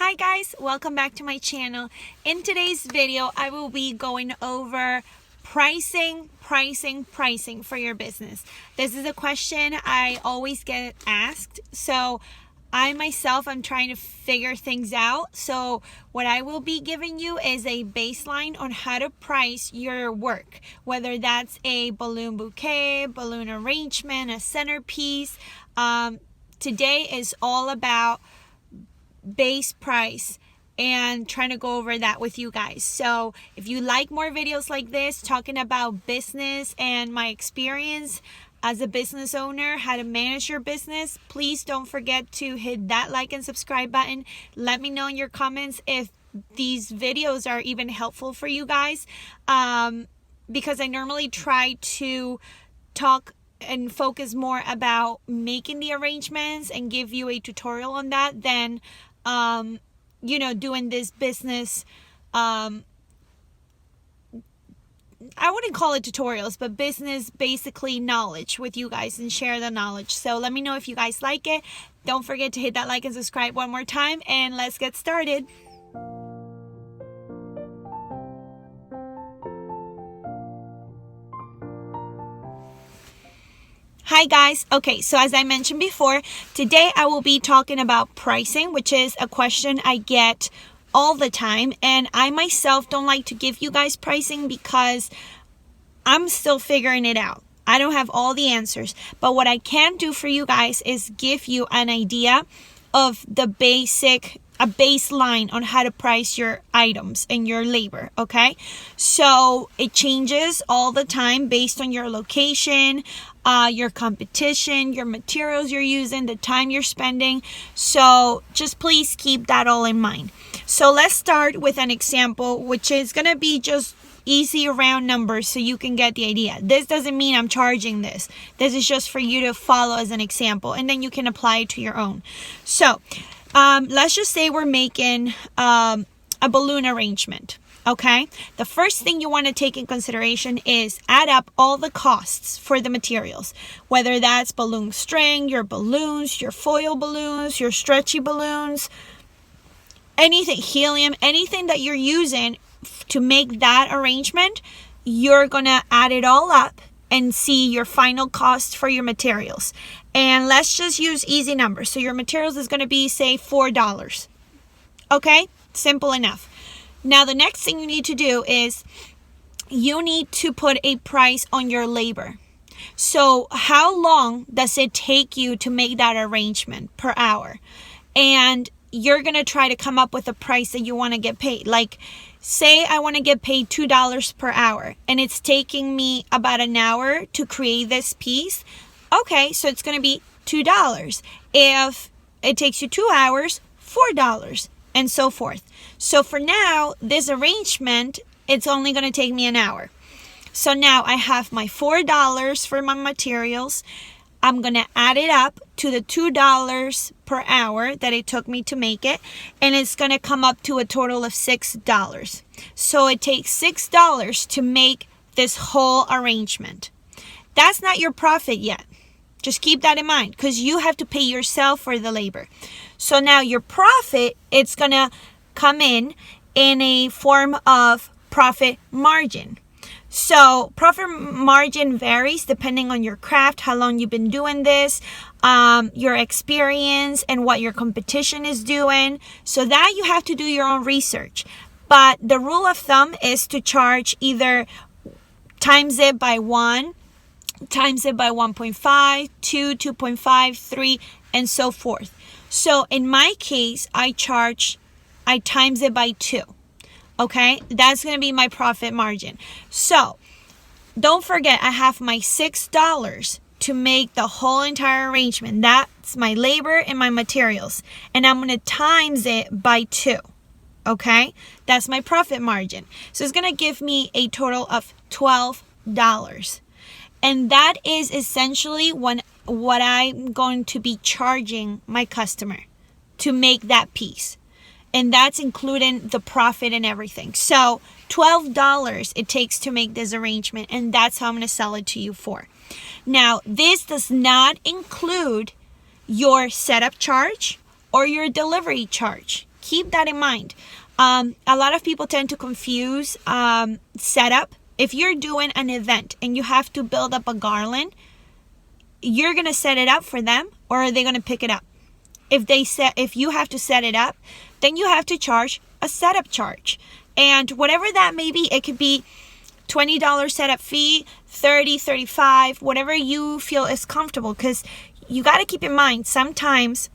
Hi guys, welcome back to my channel. In today's video, I will be going over pricing for your business. This is a question I always get asked. So I myself, I'm trying to figure things out. So what I will be giving you is a baseline on how to price your work, whether that's a balloon bouquet, balloon arrangement, a centerpiece. Today is all about base price and trying to go over that with you guys. So if you like more videos like this talking about business and my experience as a business owner, how to manage your business, please don't forget to hit that like and subscribe button. Let me know in your comments if these videos are even helpful for you guys, because I normally try to talk and focus more about making the arrangements and give you a tutorial on that than doing this business. I wouldn't call it tutorials, but business basically knowledge with you guys and share the knowledge. So let me know if you guys like it. Don't forget to hit that like and subscribe one more time, and let's get started. Hi guys. Okay, so as I mentioned before, today I will be talking about pricing, which is a question I get all the time, and I myself don't like to give you guys pricing because I'm still figuring it out. I don't have all the answers, but what I can do for you guys is give you an idea of a baseline on how to price your items and your labor, okay? So it changes all the time based on your location, your competition, your materials you're using, the time you're spending. So just please keep that all in mind. So let's start with an example, which is going to be just easy round numbers so you can get the idea. This doesn't mean I'm charging this. This is just for you to follow as an example, and then you can apply it to your own. So let's just say we're making a balloon arrangement. Okay, the first thing you want to take in consideration is add up all the costs for the materials, whether that's balloon string, your balloons, your foil balloons, your stretchy balloons, anything, helium, anything that you're using to make that arrangement. You're going to add it all up and see your final cost for your materials. And let's just use easy numbers. So your materials is going to be, say, $4. Okay, simple enough. Now, the next thing you need to do is you need to put a price on your labor. So how long does it take you to make that arrangement per hour? And you're going to try to come up with a price that you want to get paid. Like, say I want to get paid $2 per hour and it's taking me about an hour to create this piece. Okay, so it's going to be $2. If it takes you 2 hours, $4. And so forth. So for now, this arrangement, it's only going to take me an hour. So now I have my $4 for my materials. I'm going to add it up to the $2 per hour that it took me to make it. And it's going to come up to a total of $6. So it takes $6 to make this whole arrangement. That's not your profit yet. Just keep that in mind because you have to pay yourself for the labor. So now your profit, it's going to come in a form of profit margin. So profit margin varies depending on your craft, how long you've been doing this, your experience, and what your competition is doing. So that you have to do your own research. But the rule of thumb is to charge either times it by 1, times it by 1.5, 2, 2.5, 3, and so forth. So in my case, I times it by 2. Okay, that's going to be my profit margin. So don't forget, I have my $6 to make the whole entire arrangement. That's my labor and my materials. And I'm going to times it by 2. Okay, that's my profit margin. So it's going to give me a total of $12. And that is essentially what I'm going to be charging my customer to make that piece. And that's including the profit and everything. So $12 it takes to make this arrangement. And that's how I'm going to sell it to you for. Now, this does not include your setup charge or your delivery charge. keep that in mind. A lot of people tend to confuse setup. If you're doing an event and you have to build up a garland, you're going to set it up for them, or are they going to pick it up? If you have to set it up, then you have to charge a setup charge. And whatever that may be, it could be $20 setup fee, $30, $35, whatever you feel is comfortable. Because you got to keep in mind, sometimes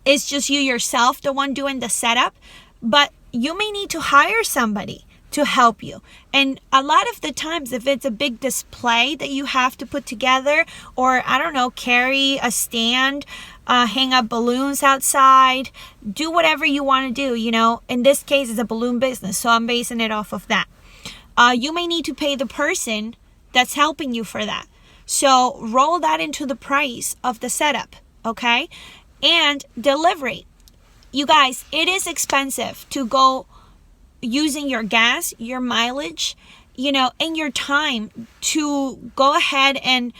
it's just you yourself, the one doing the setup, but you may need to hire somebody to help you. And a lot of the times, if it's a big display that you have to put together, or I don't know, carry a stand, hang up balloons outside, do whatever you want to do, in this case it's a balloon business, so I'm basing it off of that. You may need to pay the person that's helping you for that. So roll that into the price of the setup, okay? And delivery. You guys, it is expensive to go using your gas, your mileage, and your time to go ahead and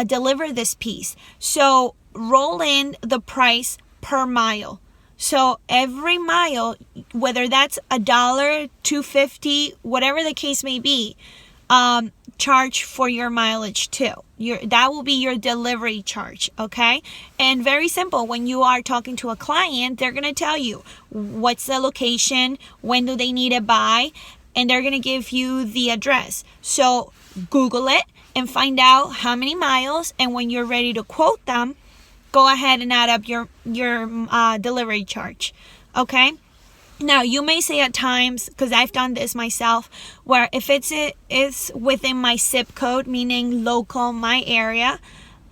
deliver this piece. So roll in the price per mile. So every mile, whether that's $1, $2.50, whatever the case may be, charge for your mileage too. That will be your delivery charge, okay? And very simple, when you are talking to a client, they're going to tell you what's the location, when do they need it by, and they're going to give you the address. So Google it and find out how many miles, and when you're ready to quote them, go ahead and add up your delivery charge, okay? Now, you may say at times, because I've done this myself, where if it's within my zip code, meaning local, my area,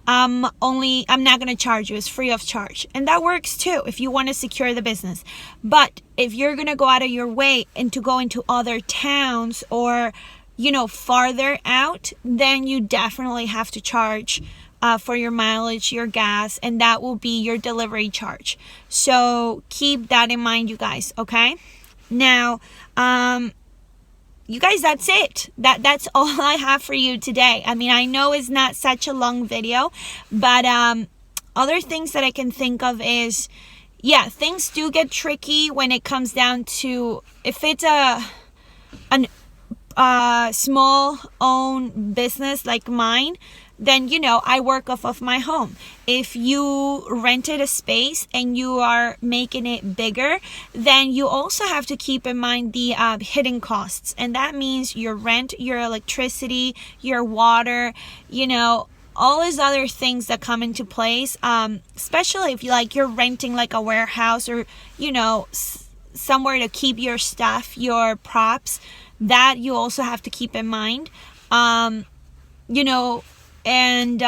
I'm not going to charge you. It's free of charge. And that works too if you want to secure the business. But if you're going to go out of your way and to go into other towns or, farther out, then you definitely have to charge for your mileage, your gas, and that will be your delivery charge. So keep that in mind, you guys, okay? Now, you guys, that's it. That's all I have for you today. I mean, I know it's not such a long video, but other things that I can think of is, things do get tricky when it comes down to, if it's a small owned business like mine, then, I work off of my home. If you rented a space and you are making it bigger, then you also have to keep in mind the hidden costs. And that means your rent, your electricity, your water, all these other things that come into place, especially if you're renting like a warehouse or, somewhere to keep your stuff, your props, that you also have to keep in mind. And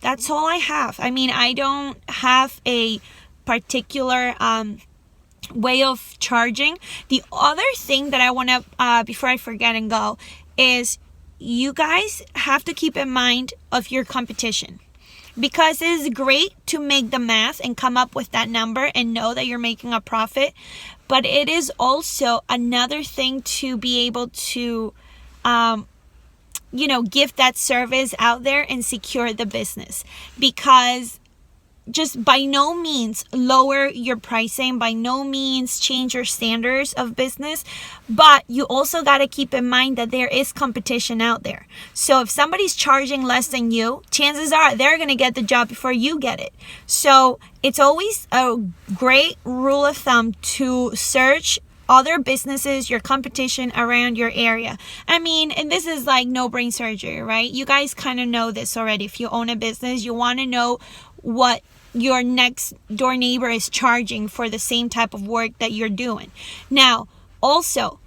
that's all I have. I mean, I don't have a particular way of charging. The other thing that I want to, before I forget and go, is you guys have to keep in mind of your competition. Because it is great to make the math and come up with that number and know that you're making a profit. But it is also another thing to be able to give that service out there and secure the business. Because just by no means lower your pricing, by no means change your standards of business, but you also got to keep in mind that there is competition out there. So if somebody's charging less than you, chances are they're going to get the job before you get it. So it's always a great rule of thumb to search other businesses, your competition around your area. I mean, and this is like no brain surgery, right? You guys kind of know this already. If you own a business, you want to know what your next door neighbor is charging for the same type of work that you're doing. Now, also,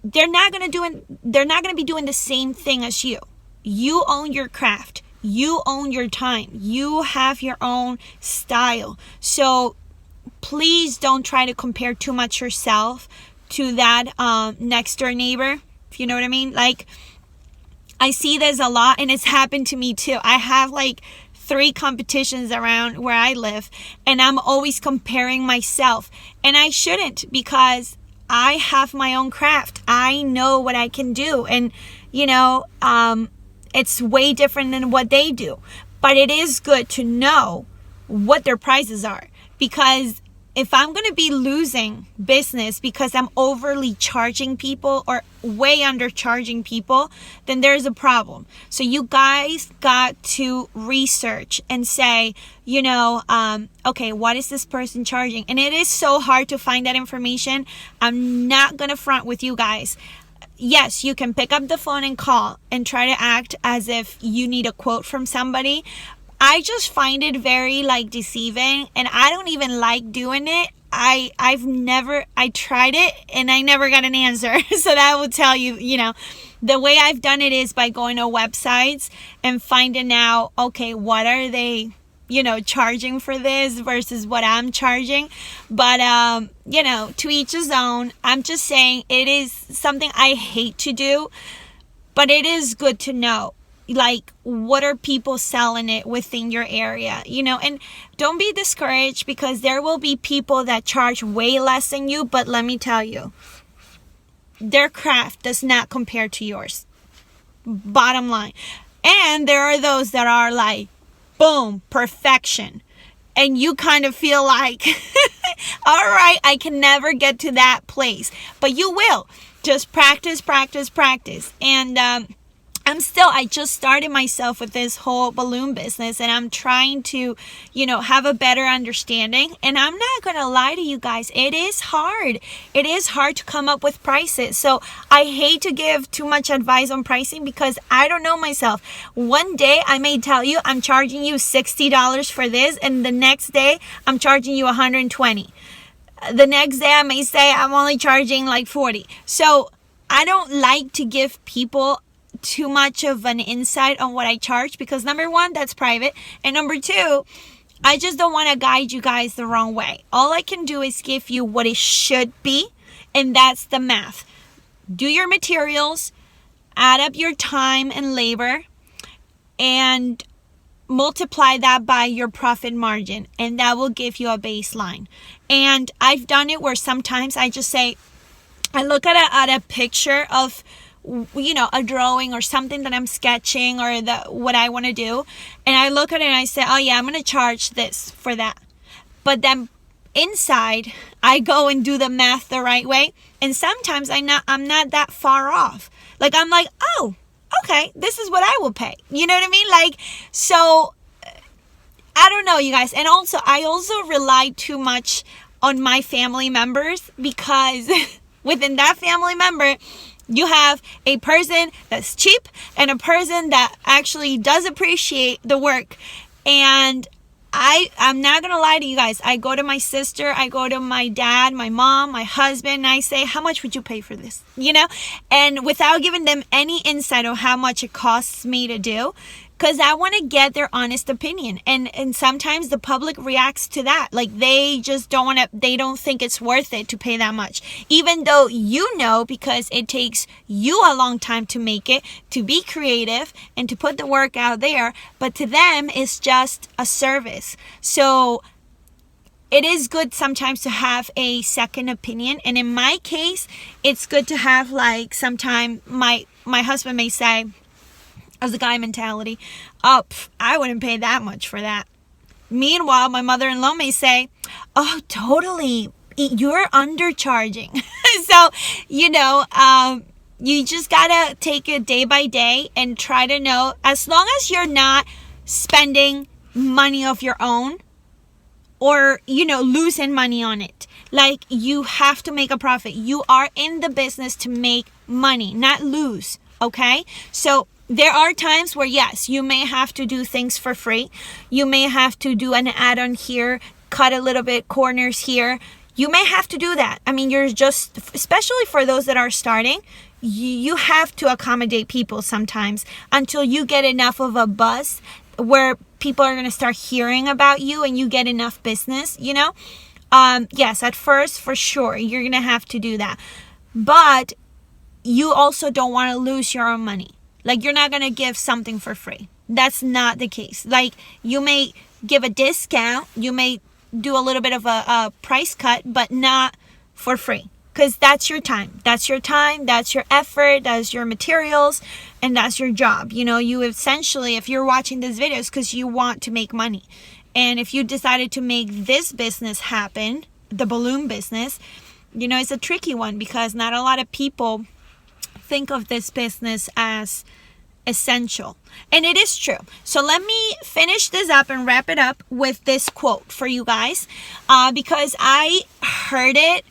they're not going to be doing the same thing as you. You own your craft. You own your time. You have your own style. So please don't try to compare too much yourself to that next door neighbor, if you know what I mean. Like, I see this a lot, and it's happened to me too. I have 3 competitions around where I live, and I'm always comparing myself. And I shouldn't, because I have my own craft. I know what I can do, and it's way different than what they do. But it is good to know what their prices are, because if I'm going to be losing business because I'm overly charging people or way undercharging people, then there's a problem. So you guys got to research and say, okay, what is this person charging? And it is so hard to find that information. I'm not going to front with you guys. Yes, you can pick up the phone and call and try to act as if you need a quote from somebody. I just find it very deceiving, and I don't even like doing it. I tried it and I never got an answer. So that will tell you, the way I've done it is by going to websites and finding out, okay, what are they, charging for this versus what I'm charging. But, to each his own. I'm just saying it is something I hate to do, but it is good to know. What are people selling it within your area, and don't be discouraged because there will be people that charge way less than you, but let me tell you, their craft does not compare to yours, bottom line. And there are those that are boom, perfection, and you kind of feel like all right, I can never get to that place, but you will. Just practice. And I just started myself with this whole balloon business, and I'm trying to, have a better understanding. And I'm not going to lie to you guys. It is hard. It is hard to come up with prices. So I hate to give too much advice on pricing because I don't know myself. One day I may tell you I'm charging you $60 for this, and the next day I'm charging you $120. The next day I may say I'm only charging $40. So I don't like to give people too much of an insight on what I charge because number one, that's private, and number two, I just don't want to guide you guys the wrong way. All I can do is give you what it should be, and that's the math. Do your materials, add up your time and labor, and multiply that by your profit margin, and that will give you a baseline. And I've done it where sometimes I just say, I look at a picture of a drawing or something that I'm sketching or what I want to do, and I look at it and I say, oh yeah, I'm going to charge this for that. But then inside I go and do the math the right way, and sometimes I'm not that far off. I'm like, oh, okay, this is what I will pay. You know what I mean? So I don't know, you guys. And also I also rely too much on my family members because within that family member you have a person that's cheap and a person that actually does appreciate the work. And I'm not going to lie to you guys. I go to my sister, I go to my dad, my mom, my husband, and I say, how much would you pay for this? And without giving them any insight on how much it costs me to do, because I want to get their honest opinion. And sometimes the public reacts to that. They just they don't think it's worth it to pay that much. Even though because it takes you a long time to make it, to be creative, and to put the work out there. But to them, it's just a service. So it is good sometimes to have a second opinion. And in my case, it's good to have sometime my husband may say, as a guy mentality, I wouldn't pay that much for that. Meanwhile, my mother-in-law may say, oh, totally, you're undercharging. So, you just gotta take it day by day and try to know, as long as you're not spending money of your own or, losing money on it. You have to make a profit. You are in the business to make money, not lose. Okay? So there are times where, yes, you may have to do things for free. You may have to do an add-on here, cut a little bit corners here. You may have to do that. I mean, you're just, especially for those that are starting, you have to accommodate people sometimes until you get enough of a buzz where people are going to start hearing about you and you get enough business, Yes, at first, for sure, you're going to have to do that. But you also don't want to lose your own money. You're not going to give something for free. That's not the case. You may give a discount. You may do a little bit of a price cut, but not for free. Because that's your time. That's your time. That's your effort. That's your materials. And that's your job. You essentially, if you're watching this video, it's because you want to make money. And if you decided to make this business happen, the balloon business, you know, it's a tricky one because not a lot of people think of this business as essential. And it is true. So let me finish this up and wrap it up with this quote for you guys, because I heard it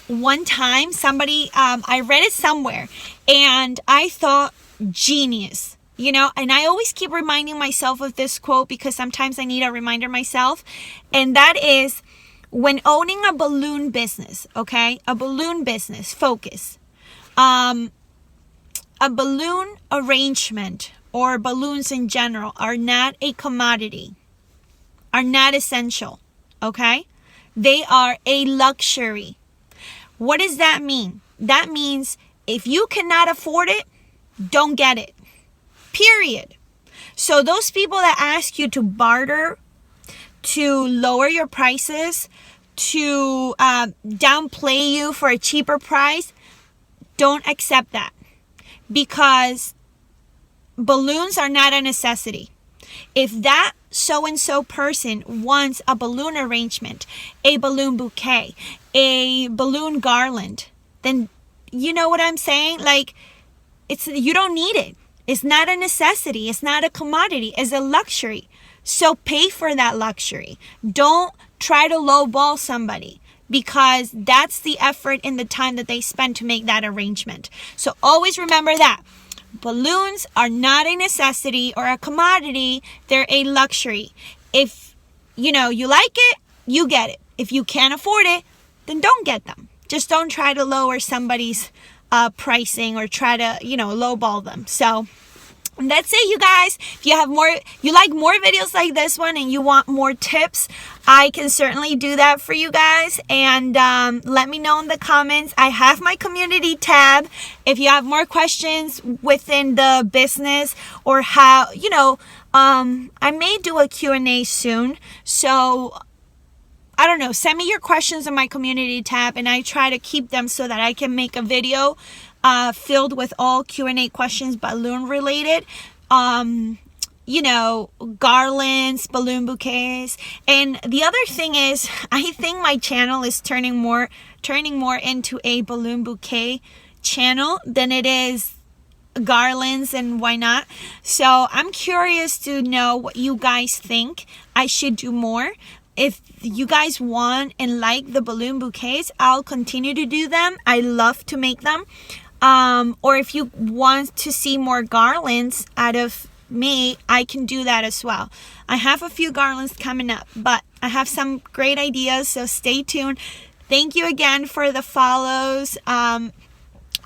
one time. Somebody, I read it somewhere and I thought, genius. You know, and I always keep reminding myself of this quote because sometimes I need a reminder myself. And that is, when owning a balloon business, okay, a balloon business, focus. A balloon arrangement or balloons in general are not a commodity, are not essential, okay? They are a luxury. What does that mean? That means if you cannot afford it, don't get it. Period. So those people that ask you to barter, to lower your prices, to downplay you for a cheaper price, don't accept that, because balloons are not a necessity. If that so-and-so person wants a balloon arrangement, a balloon bouquet, a balloon garland, then you know what I'm saying? Like, you don't need it. It's not a necessity. It's not a commodity. It's a luxury. So pay for that luxury. Don't try to lowball somebody, because that's the effort and the time that they spend to make that arrangement. So always remember that. Balloons are not a necessity or a commodity. They're a luxury. If you know you like it, you get it. If you can't afford it, then don't get them. Just don't try to lower somebody's pricing or try to, you know, lowball them. So that's it, you guys. If you have more, you like more videos like this one and you want more tips, I can certainly do that for you guys. And let me know in the comments. I have my community tab. If you have more questions within the business or how, you know, I may do a Q&A soon. So I don't know, send me your questions in my community tab and I try to keep them so that I can make a video filled with all Q&A questions, balloon related, you know, garlands, balloon bouquets. And the other thing is, I think my channel is turning more into a balloon bouquet channel than it is garlands, and why not? So I'm curious to know what you guys think I should do more. If you guys want and like the balloon bouquets, I'll continue to do them. I love to make them. Or if you want to see more garlands out of me, I can do that as well. I have a few garlands coming up, but I have some great ideas, so stay tuned. Thank you again for the follows.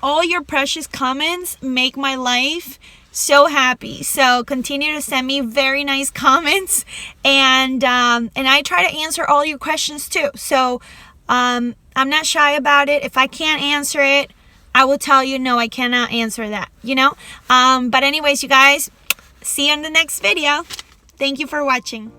All your precious comments make my life so happy. So continue to send me very nice comments, and I try to answer all your questions too. So I'm not shy about it. If I can't answer it, I will tell you, no, I cannot answer that, you know. But anyways, you guys, see you in the next video. Thank you for watching.